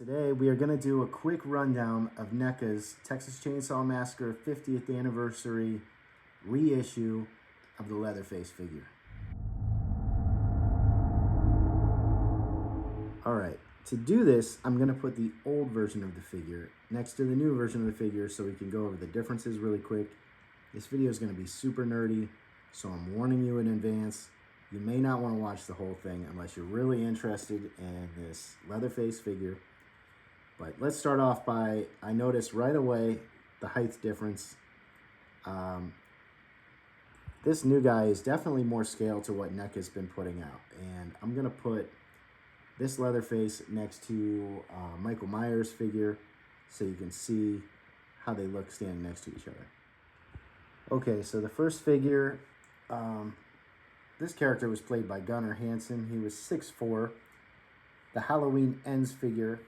Today we are going to do a quick rundown of NECA's Texas Chainsaw Massacre 50th anniversary reissue of the Leatherface figure. Alright, to do this I'm going to put the old version of the figure next to the new version of the figure so we can go over the differences really quick. This video is going to be super nerdy, so I'm warning you in advance. You may not want to watch the whole thing unless you're really interested in this Leatherface figure. But let's start off by, I noticed right away the height difference. This new guy is definitely more scale to what NECA's been putting out. And I'm going to put this Leatherface next to Michael Myers' figure so you can see how they look standing next to each other. Okay, so the first figure, this character was played by Gunnar Hansen. He was 6'4". The Halloween Ends figure,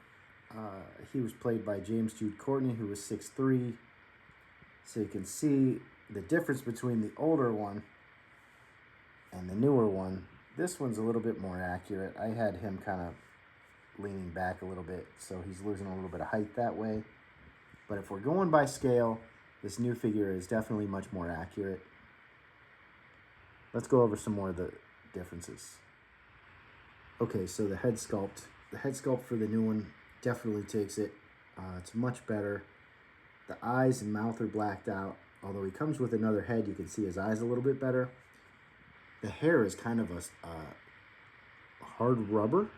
he was played by James Jude Courtney, who was 6'3". So you can see the difference between the older one and the newer one. This one's a little bit more accurate. I had him kind of leaning back a little bit, so he's losing a little bit of height that way. But if we're going by scale, this new figure is definitely much more accurate. Let's go over some more of the differences. Okay, so the head sculpt. The head sculpt for the new one definitely takes it. It's much better. The eyes and mouth are blacked out. Although he comes with another head, you can see his eyes a little bit better. The hair is kind of a hard rubber,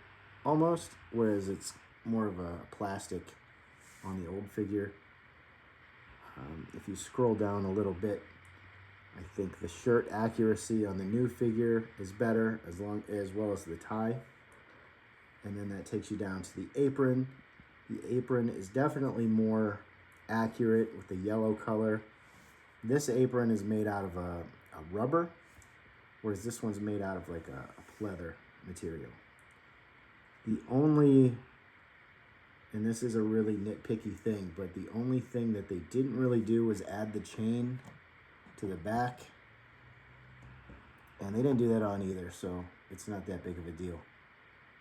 almost, whereas it's more of a plastic on the old figure. If you scroll down a little bit, I think the shirt accuracy on the new figure is better, as well as the tie. And then that takes you down to the apron. The apron is definitely more accurate with the yellow color. This apron is made out of a rubber, whereas this one's made out of like a pleather material. The only, and this is a really nitpicky thing, but the only thing that they didn't really do was add the chain to the back. And they didn't do that on either, so it's not that big of a deal.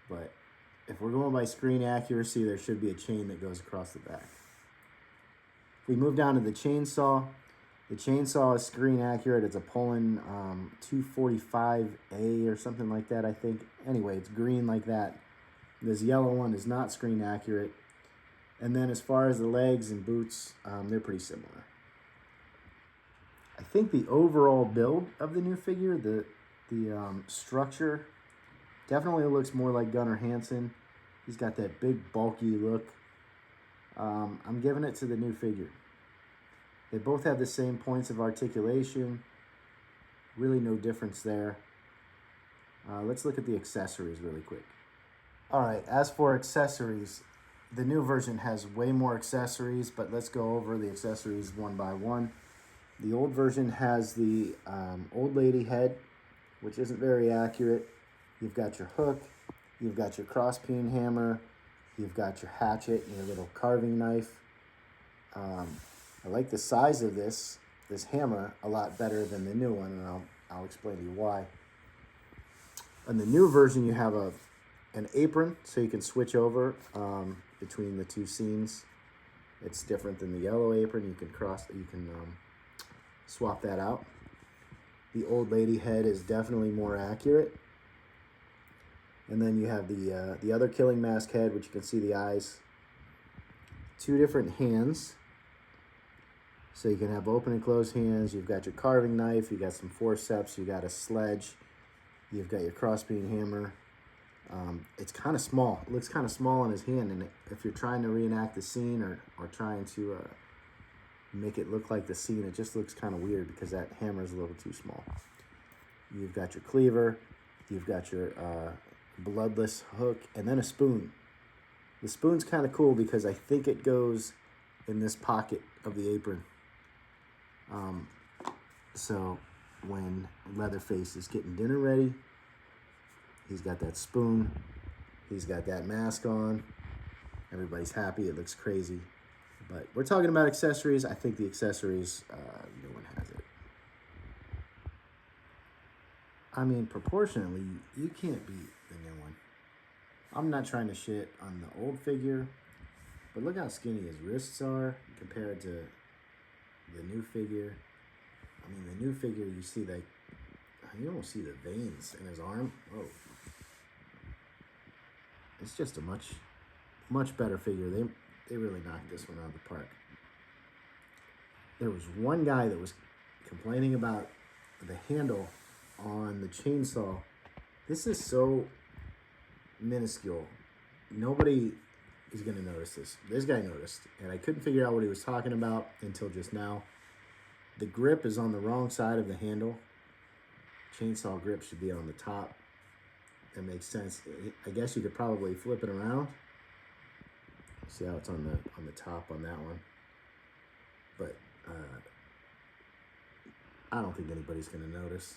But if we're going by screen accuracy, there should be a chain that goes across the back. If we move down to the chainsaw is screen accurate. It's a Poland 245A or something like that, I think. Anyway, it's green like that. This yellow one is not screen accurate. And then as far as the legs and boots, they're pretty similar. I think the overall build of the new figure, the structure, definitely looks more like Gunnar Hansen. He's got that big, bulky look. I'm giving it to the new figure. They both have the same points of articulation. Really no difference there. Let's look at the accessories really quick. All right, as for accessories, the new version has way more accessories, but let's go over the accessories one by one. The old version has the old lady head, which isn't very accurate. You've got your hook, you've got your cross-peen hammer, you've got your hatchet and your little carving knife. I like the size of this hammer a lot better than the new one, and I'll explain to you why. In the new version, you have an apron, so you can switch over between the two scenes. It's different than the yellow apron. You can swap that out. The old lady head is definitely more accurate. And then you have the other killing mask head, which you can see the eyes. Two different hands. So you can have open and closed hands. You've got your carving knife. You got some forceps. You got a sledge. You've got your crossbeam hammer. It's kind of small. It looks kind of small in his hand. And if you're trying to reenact the scene or trying to make it look like the scene, it just looks kind of weird because that hammer is a little too small. You've got your cleaver. You've got your bloodless hook, and then a spoon. The spoon's kind of cool because I think it goes in this pocket of the apron. So when Leatherface is getting dinner ready, he's got that spoon, he's got that mask on, everybody's happy, it looks crazy. But we're talking about accessories. I think the accessories, no one has it. I mean, proportionally, you can't beat the new one. I'm not trying to shit on the old figure. But look how skinny his wrists are compared to the new figure. I mean, the new figure, you see, like, you almost see the veins in his arm. Oh. It's just a much better figure. They really knocked this one out of the park. There was one guy that was complaining about the handle on the chainsaw. This is so minuscule. Nobody is going to notice this. This guy noticed, and I couldn't figure out what he was talking about until just now. The grip is on the wrong side of the handle. Chainsaw grip should be on the top. That makes sense. I guess you could probably flip it around. See how it's on the top on that one. But I don't think anybody's going to notice.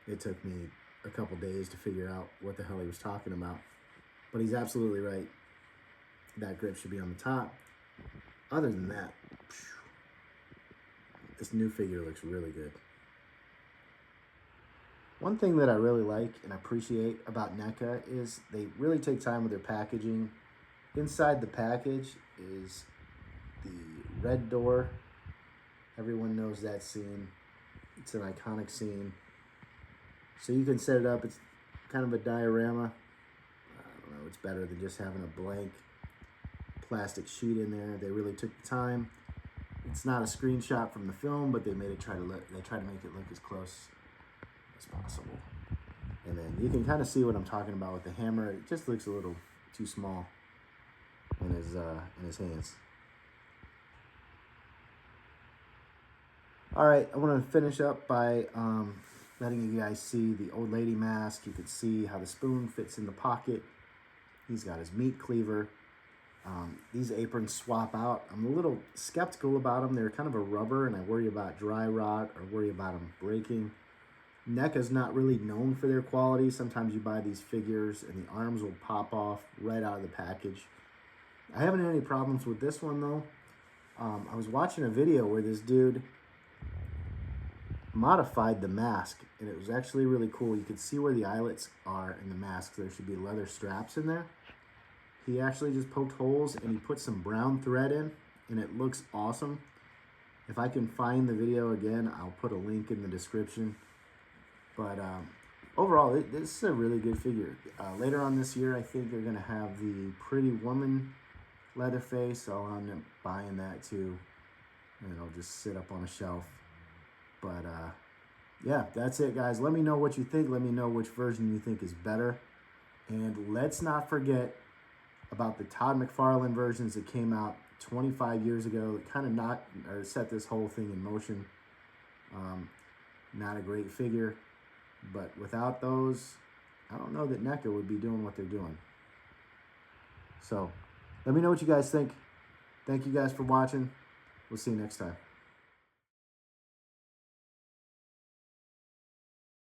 It took me a couple days to figure out what the hell he was talking about. But he's absolutely right. That grip should be on the top. Other than that, this new figure looks really good. One thing that I really like and appreciate about NECA is they really take time with their packaging. Inside the package is the red door. Everyone knows that scene. It's an iconic scene. So you can set it up. It's kind of a diorama. I don't know, it's better than just having a blank plastic sheet in there. They really took the time. It's not a screenshot from the film, but they try to make it look as close as possible. And then you can kind of see what I'm talking about with the hammer. It just looks a little too small in his hands. All right, I want to finish up by letting you guys see the old lady mask. You can see how the spoon fits in the pocket. He's got his meat cleaver. These aprons swap out. I'm a little skeptical about them. They're kind of a rubber, and I worry about dry rot or worry about them breaking. NECA's not really known for their quality. Sometimes you buy these figures, and the arms will pop off right out of the package. I haven't had any problems with this one, though. I was watching a video where this dude modified the mask, and it was actually really cool. You could see where the eyelets are in the mask. There should be leather straps in there. He actually just poked holes and he put some brown thread in, and it looks awesome. If I can find the video again, I'll put a link in the description. But overall, this is a really good figure. Later on this year, I think they're going to have the Pretty Woman Leatherface. So I'll end up buying that too, and it'll just sit up on a shelf. But yeah, that's it, guys. Let me know what you think. Let me know which version you think is better. And let's not forget about the Todd McFarlane versions that came out 25 years ago that kind of set this whole thing in motion. Not a great figure, but without those, I don't know that NECA would be doing what they're doing. So let me know what you guys think. Thank you guys for watching. We'll see you next time.